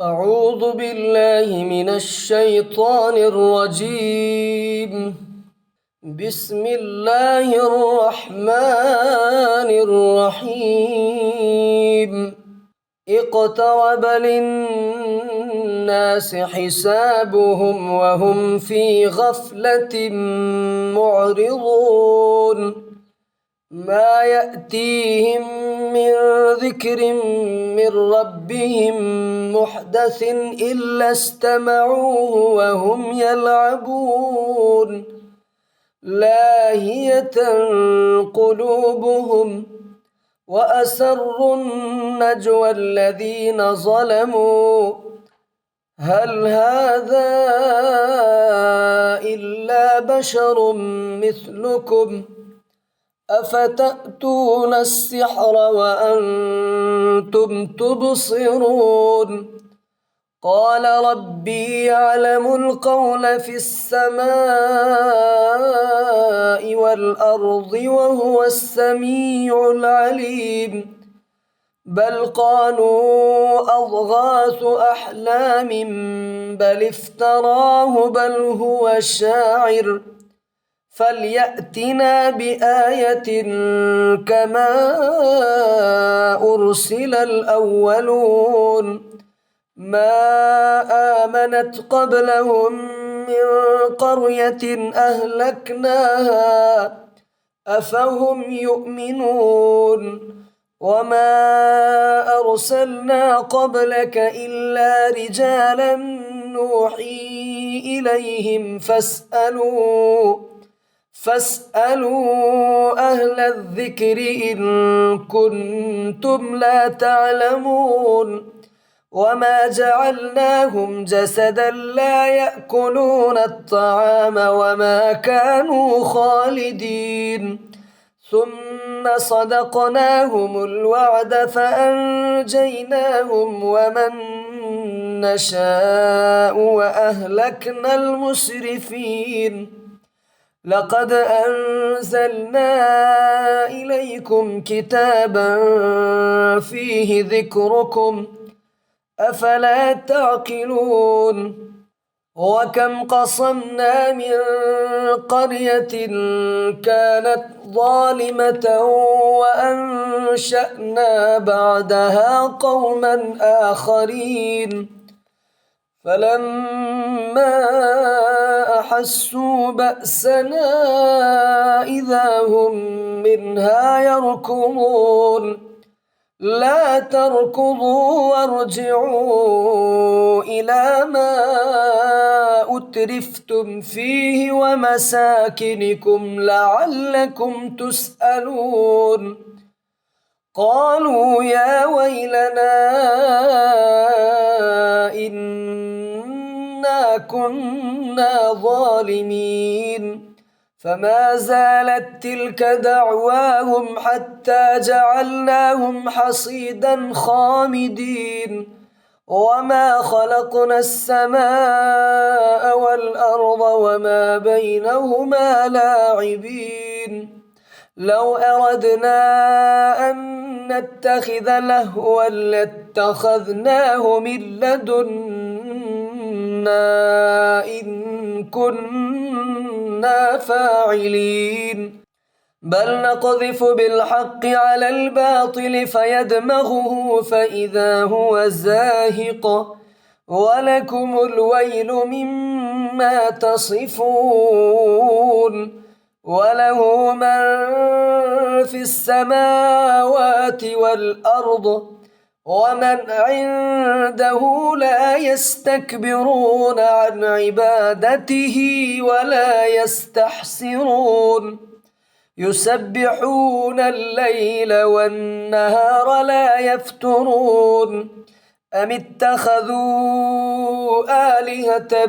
أعوذ بالله من الشيطان الرجيم. بسم الله الرحمن الرحيم. اقترب للناس حسابهم وهم في غفلة معرضون. ما يأتيهم من ذكر من ربهم محدث إلا استمعوه وهم يلعبون. لاهية قلوبهم وأسروا النجوى الذين ظلموا هل هذا إلا بشر مثلكم أفتأتون السحر وأنتم تبصرون. قال ربي يعلم القول في السماء والأرض وهو السميع العليم. بل قالوا أضغاث أحلام بل افتراه بل هو شاعر فليأتنا بآية كما أرسل الأولون. ما آمنت قبلهم من قرية أهلكناها أفهم يؤمنون. وما أرسلنا قبلك إلا رجالا نوحي إليهم فاسألوا أهل الذكر إن كنتم لا تعلمون. وما جعلناهم جسدا لا يأكلون الطعام وما كانوا خالدين ثم صدقناهم الوعد فأنجيناهم ومن نشاء وأهلكنا المسرفين. لقد أنزلنا إليكم كتابا فيه ذكركم أفلا تعقلون. وكم قصمنا من قرية كانت ظالمة وأنشأنا بعدها قوما آخرين فلما أحسوا بأسنا إذا هم منها يركضون. لا تركضوا وارجعوا إلى ما أترفتم فيه ومساكنكم لعلكم تسألون. قالوا يا ويلنا إنا كنا ظالمين. فما زالت تلك دعواهم حتى جعلناهم حصيدا خامدين. وما خلقنا السماء والأرض وما بينهما لاعبين. لو أردنا أن نتخذ لهوا لاتخذناه من لدنا إن كنا فاعلين. بل نقذف بالحق على الباطل فيدمغه فإذا هو زاهق ولكم الويل مما تصفون. وله من في السماوات والأرض ومن عنده لا يستكبرون عن عبادته ولا يستحسرون. يسبحون الليل والنهار لا يفترون. أم اتخذوا آلهة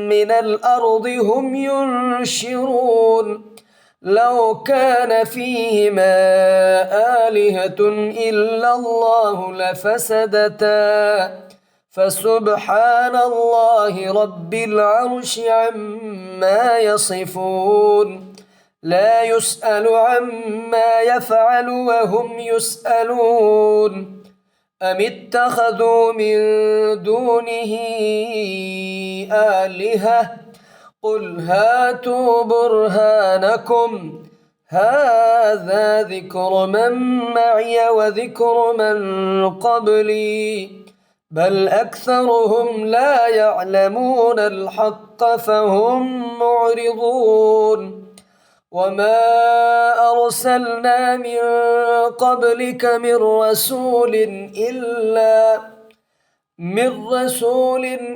من الأرض هم ينشرون. لو كان فيهما آلهة إلا الله لفسدتا فسبحان الله رب العرش عما يصفون. لا يسأل عما يفعل وهم يسألون. أم اتخذوا من دونه آلهة قل هاتوا برهانكم هذا ذكر من معي وذكر من قبلي بل أكثرهم لا يعلمون الحق فهم معرضون وما أرسلنا من قبلك من رسول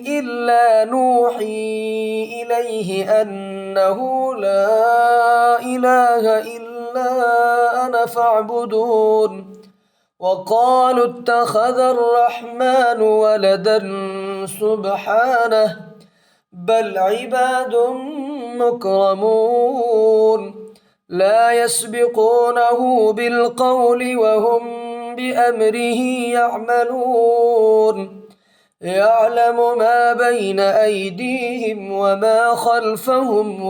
إلا نوحي إليه أنه لا إله إلا أنا فاعبدون وقالوا اتخذ الرحمن ولدا سبحانه بل عباد مكرمون لا يسبقونه بالقول وهم بأمره يعملون يعلم ما بين أيديهم وما خلفهم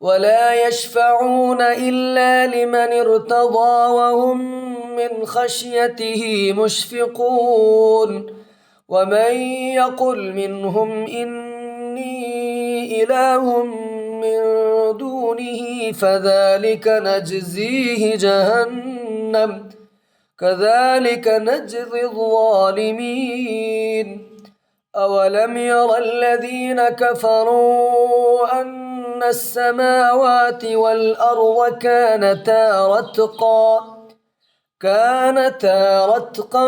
ولا يشفعون إلا لمن ارتضى وهم من خشيته مشفقون ومن يقل منهم إني إله من دونه فذلك نجزيه جهنم كذلك نجزي الظالمين أولم ير الذين كفروا أن السماوات والأرض كانتا رتقا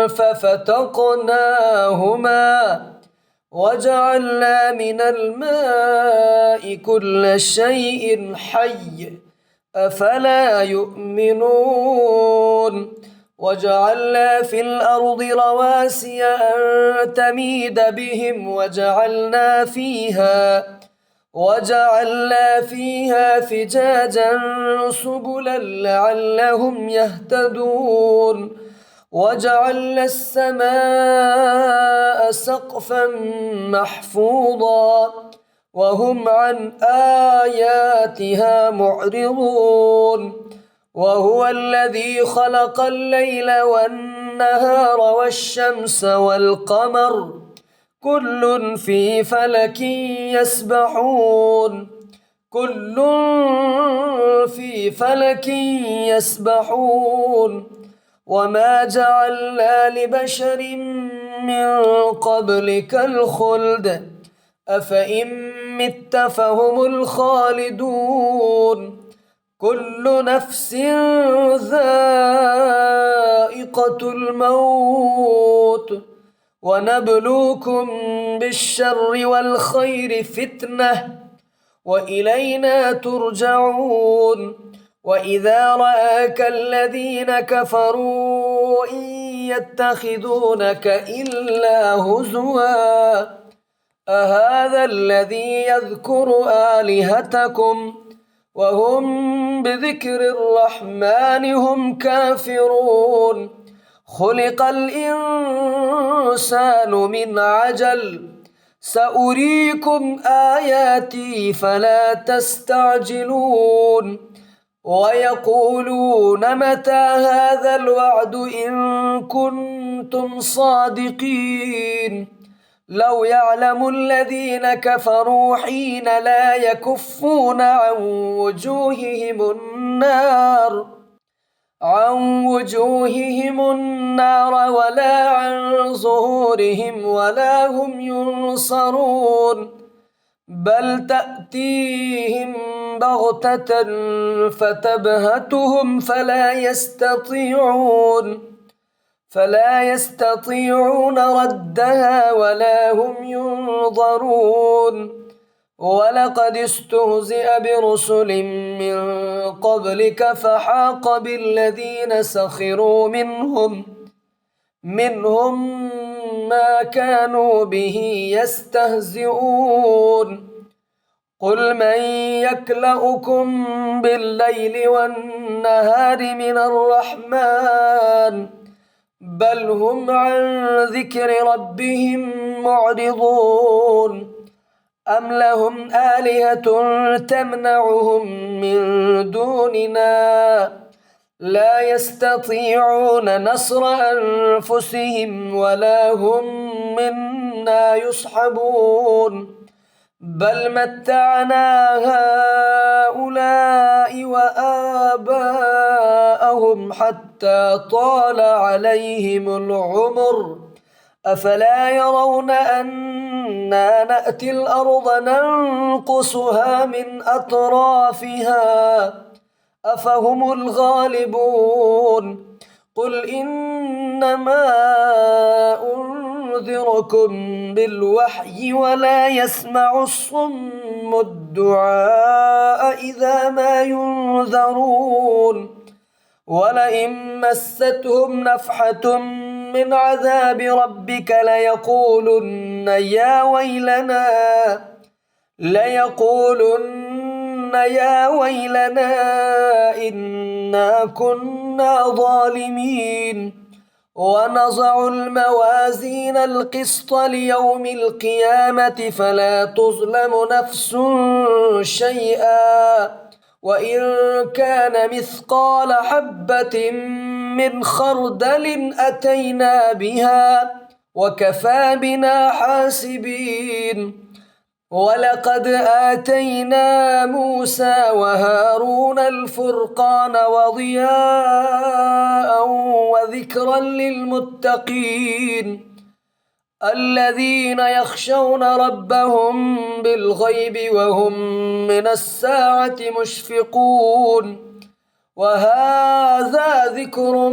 ففتقناهما وجعلنا من الماء كل شيء حي أفلا يؤمنون وجعلنا في الأرض رواسي أن تميد بهم وجعلنا فيها فجاجا سبلا لعلهم يهتدون وجعلنا السماء سقفا محفوظا وهم عن آياتها معرضون وهو الذي خلق الليل والنهار والشمس والقمر كل في فلك يسبحون وما جعلنا لبشر من قبلك الخلد أفإن مت فهم الخالدون كل نفس ذائقة الموت ونبلوكم بالشر والخير فتنة وإلينا ترجعون وإذا رآك الذين كفروا إن يتخذونك إلا هزوا أهذا الذي يذكر آلهتكم وهم بذكر الرحمن هم كافرون خلق الإنسان من عجل سأريكم آياتي فلا تستعجلون ويقولون متى هذا الوعد إن كنتم صادقين لو يعلم الذين كفروا حين لا يكفون عن وجوههم النار ولا عن ظهورهم ولا هم ينصرون بل تأتيهم بغتة فتبهتهم فلا يستطيعون ردها ولا هم ينظرون ولقد استهزئ برسل من قبلك فحاق بالذين سخروا منهم ما كانوا به يستهزئون قل من يكلؤكم بالليل والنهار من الرحمن بل هم عن ذكر ربهم معرضون أم لهم آلهة تمنعهم من دوننا لا يستطيعون نصر أنفسهم ولا هم منا يصحبون بل متعنا هؤلاء وآباءهم حتى طال عليهم العمر أفلا يرون أنا نأتي الأرض ننقصها من أطرافها أفهم الغالبون قل إنما أنذركم بالوحي ولا يسمع الصم الدعاء إذا ما ينذرون ولئن مستهم نفحة من عذاب ربك ليقولن يا ويلنا إنا كنا ظالمين ونضع الموازين القسط ليوم القيامة فلا تظلم نفس شيئا وإن كان مثقال حبة من خردل أتينا بها وكفى بنا حاسبين ولقد آتينا موسى وهارون الفرقان وضياء وذكرا للمتقين الذين يخشون ربهم بالغيب وهم من الساعة مشفقون وهذا ذكر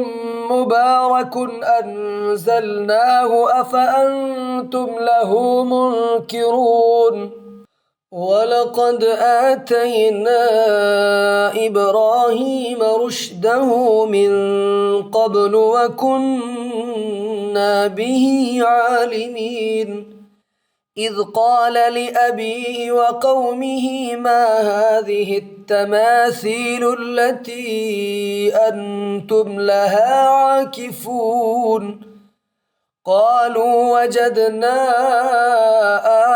مبارك أنزلناه أفأنتم له منكرون ولقد آتينا إبراهيم رشده من قبل وكنا به عالمين إذ قال لأبيه وقومه ما هذه التماثيل التي أنتم لها عاكفون قالوا وجدنا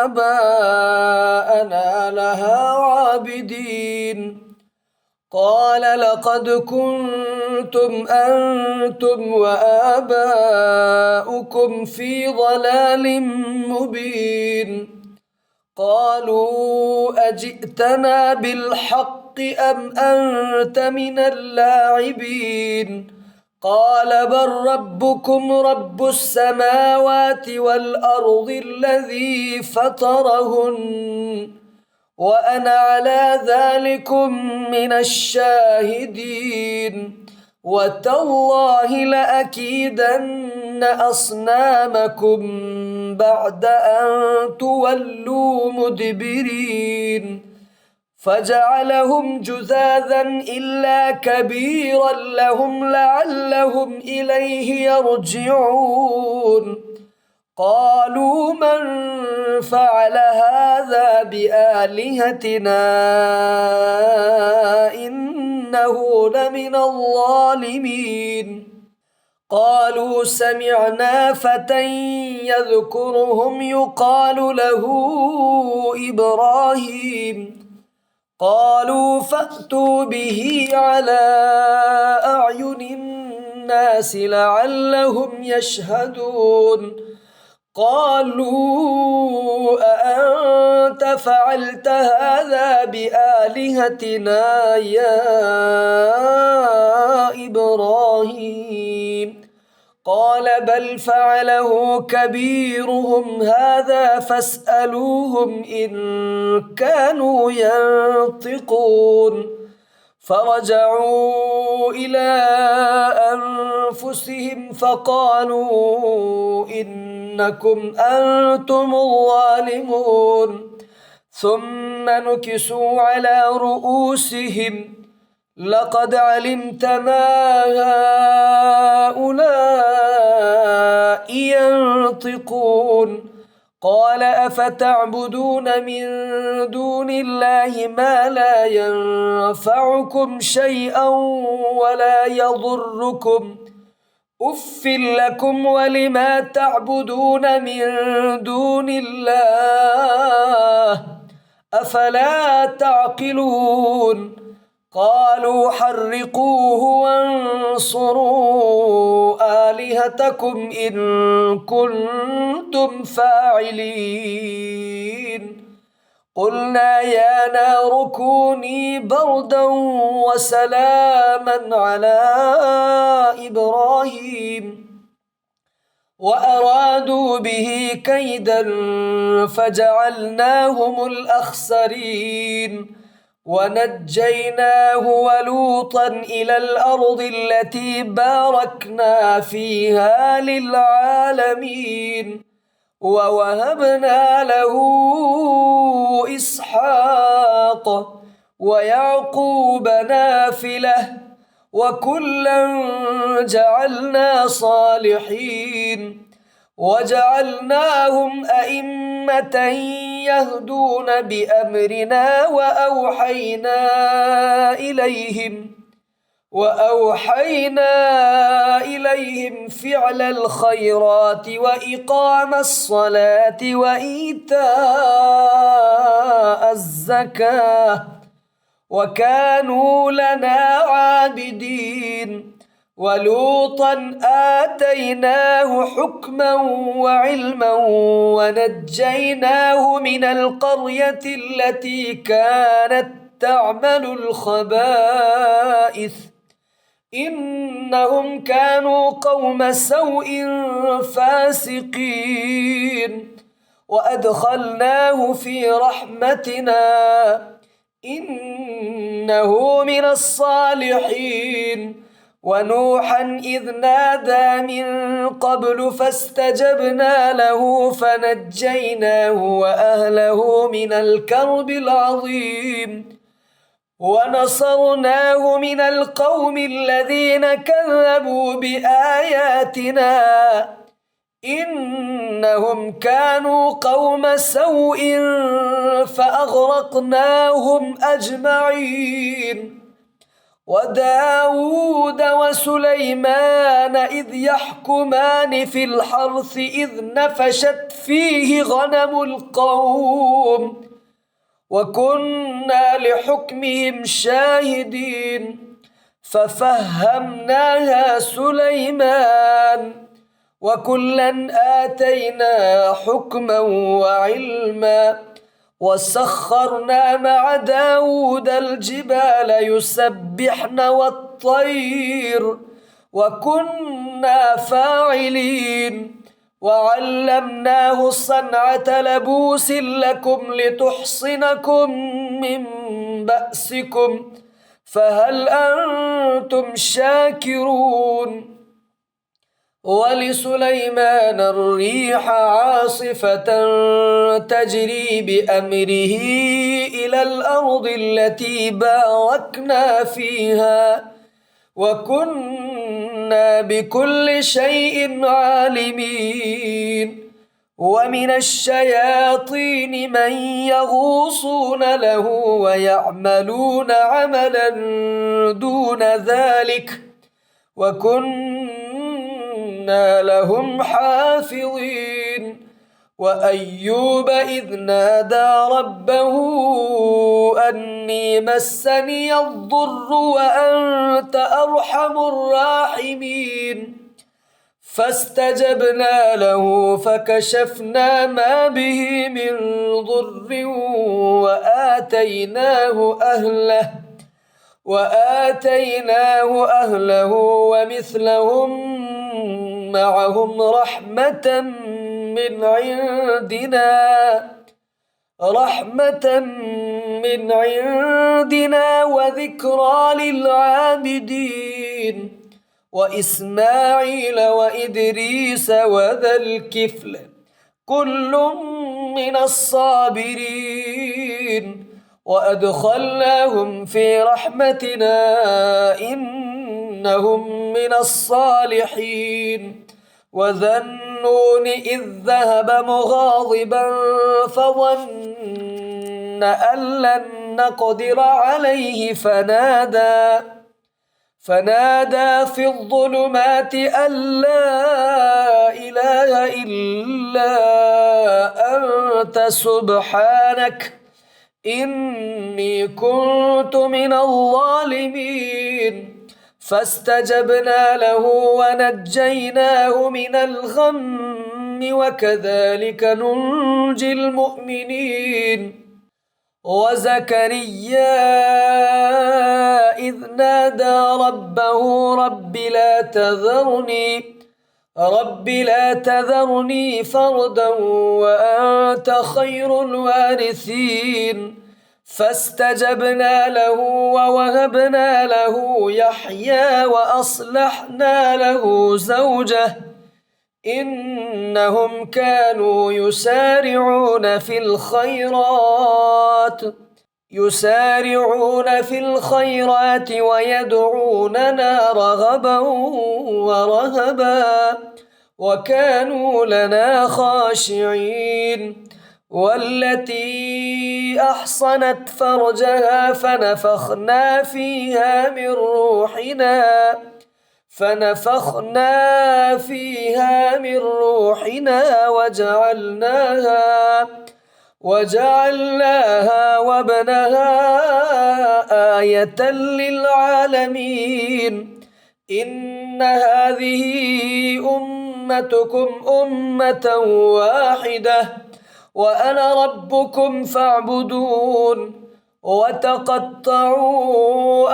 آباءنا لها عابدين قال لقد كنتم أنتم وآباؤكم في ضلال مبين قالوا أجئتنا بالحق أم أنت من اللاعبين قال بل ربكم رب السماوات والأرض الذي فطرهن وأنا على ذلكم من الشاهدين وتالله لأكيدن أصنامكم بعد أن تولوا مدبرين فجعلهم جذاذا إلا كبيرا لهم لعلهم إليه يرجعون قالوا من فعل هذا بآلهتنا إنه لمن الظالمين قالوا سمعنا فتى يذكرهم يقال له إبراهيم قالوا فأتوا به على أعين الناس لعلهم يشهدون قالوا أأنت فعلت هذا بآلهتنا يا إبراهيم قال بل فعله كبيرهم هذا فاسألوهم إن كانوا ينطقون فرجعوا إلى أنفسهم فقالوا إنكم أنتم الظالمون ثم نكسوا على رؤوسهم لقد علمت ما هؤلاء ينطقون قال أفتعبدون من دون الله ما لا ينفعكم شيئا ولا يضركم أف لكم ولما تعبدون من دون الله أفلا تعقلون قالوا حرقوه وانصروا آلهتكم إن كنتم فاعلين قلنا يا نار كوني بردا وسلاما على إبراهيم وأرادوا به كيدا فجعلناهم الأخسرين ونجيناه ولوطا إلى الأرض التي باركنا فيها للعالمين ووهبنا له إسحاق ويعقوب نافلة وكلا جعلنا صالحين وجعلناهم أئمة يهدون بأمرنا وأوحينا إليهم فعل الخيرات وإقام الصلاة وإيتاء الزكاة وكانوا لنا عابدين ولوطا آتيناه حكما وعلما ونجيناه من القرية التي كانت تعمل الخبائث إنهم كانوا قوم سوء فاسقين وأدخلناه في رحمتنا إنه من الصالحين ونوحا إذ نادى من قبل فاستجبنا له فنجيناه وأهله من الكرب العظيم ونصرناه من القوم الذين كذبوا بآياتنا إنهم كانوا قوم سوء فأغرقناهم أجمعين وداود وسليمان إذ يحكمان في الحرث إذ نفشت فيه غنم القوم وكنا لحكمهم شاهدين ففهمناها سليمان وكلا آتينا حكما وعلما وسخرنا مع داود الجبال يسبحن والطير وكنا فاعلين وعلمناه صنعة لبوس لكم لتحصنكم من بأسكم فهل أنتم شاكرون ولسليمان الريح عاصفة تجري بأمره إلى الأرض التي باركنا فيها وكنا بكل شيء عالمين ومن الشياطين من يغوصون له ويعملون عملا دون ذلك وكنا لهم حافظين وأيوب إذ نادى ربه أني مسني الضر وأنت أرحم الراحمين فاستجبنا له فكشفنا ما به من ضر وآتيناه أهله ومثلهم معهم رحمة من عندنا وذكرى للعابدين وإسماعيل وإدريس وذا الكفل كل من الصابرين وأدخلناهم في رحمتنا إنهم من الصالحين وذا النون إذ ذهب مغاضبا فظن أن لن نقدر عليه فنادى في الظلمات أن لا إله إلا أنت إني كنت من الظالمين فاستجبنا له ونجيناه من الغم وكذلك ننجي المؤمنين وزكريا إذ نادى ربه رب لا تذرني فردا وأنت خير الوارثين فاستجبنا له ووهبنا له يحيى وأصلحنا له زوجه إنهم كانوا يسارعون في الخيرات ويدعوننا رغبا ورهبا وكانوا لنا خاشعين والتي أحصنت فرجها فنفخنا فيها من روحنا وجعلناها وابنها آية للعالمين إن هذه أمتكم أمة واحدة وأنا ربكم فاعبدون وتقطعوا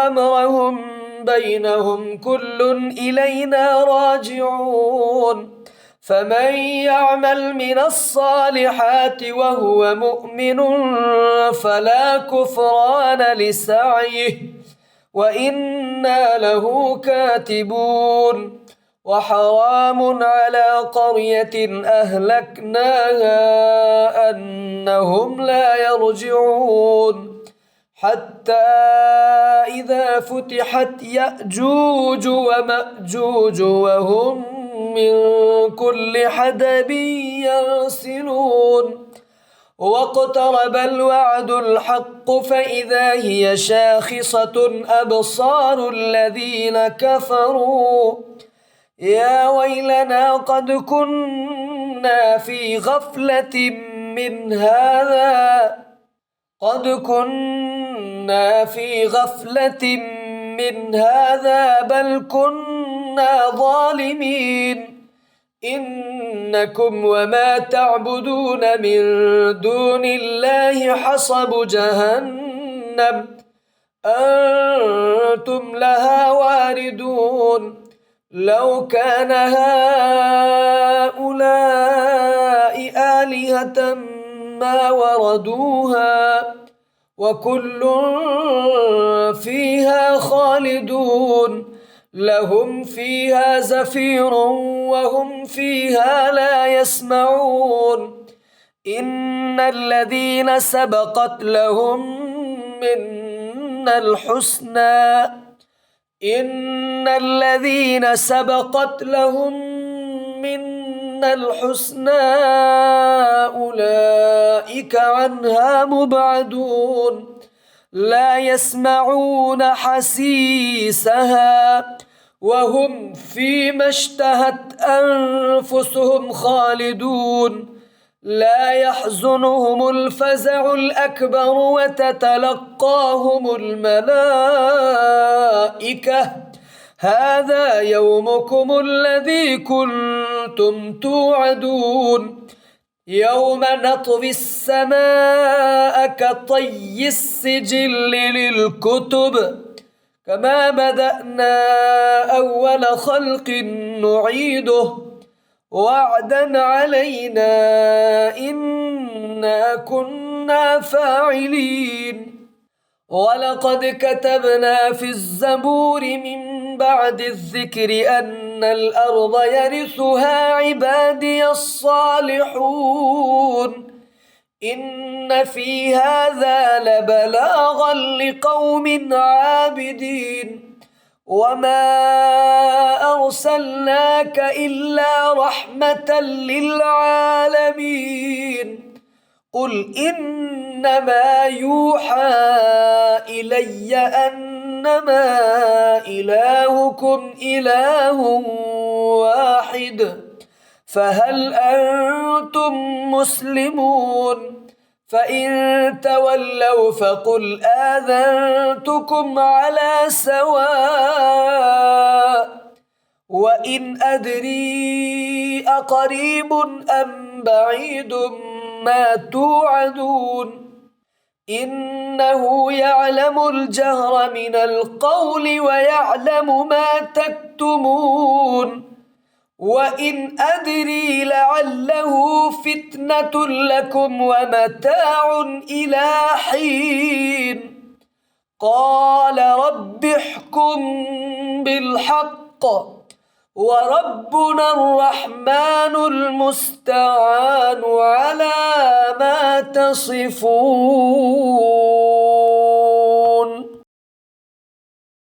أمرهم بينهم كل إلينا راجعون فمن يعمل من الصالحات وهو مؤمن فلا كفران لسعيه وإنا له كاتبون وحرام على قرية أهلكناها أنهم لا يرجعون حتى إذا فتحت يأجوج ومأجوج وهم من كل حدب ينسلون واقترب الوعد الحق فإذا هي شاخصة أبصار الذين كفروا يا ويلنا قد كنا في غفلة من هذا بل كنا ظالمين إنكم وما تعبدون من دون الله حصب جهنم أنتم لها واردون لو كان هؤلاء آلهة ما وردوها وكل فيها خالدون لهم فيها زفير وهم فيها لا يسمعون إن الذين سبقت لهم منا الحسنى أولئك عنها مبعدون لا يسمعون حسيسها وهم فيما اشتهت أنفسهم خالدون لا يحزنهم الفزع الأكبر وتتلقاهم الملائكة هذا يومكم الذي كنتم توعدون يوم نطوي السماء كطي السجل للكتب كما بدأنا أول خلق نعيده وعدا علينا إنا كنا فاعلين ولقد كتبنا في الزبور من بعد الذكر أن الأرض يرثها عبادي الصالحون إن في هذا لبلاغا لقوم عابدين وما أرسلناك إلا رحمة للعالمين قل إنما يوحى إلي أنما إلهكم إله واحد فهل أنتم مسلمون فإن تولوا فقل آذنتكم على سواء وإن أدري أقريب أم بعيد ما توعدون إنه يعلم الجهر من القول ويعلم ما تكتمون وإن أدري لعله فتنة لكم ومتاع إلى حين قال رب احكم بالحق وربنا الرحمن المستعان على ما تصفون.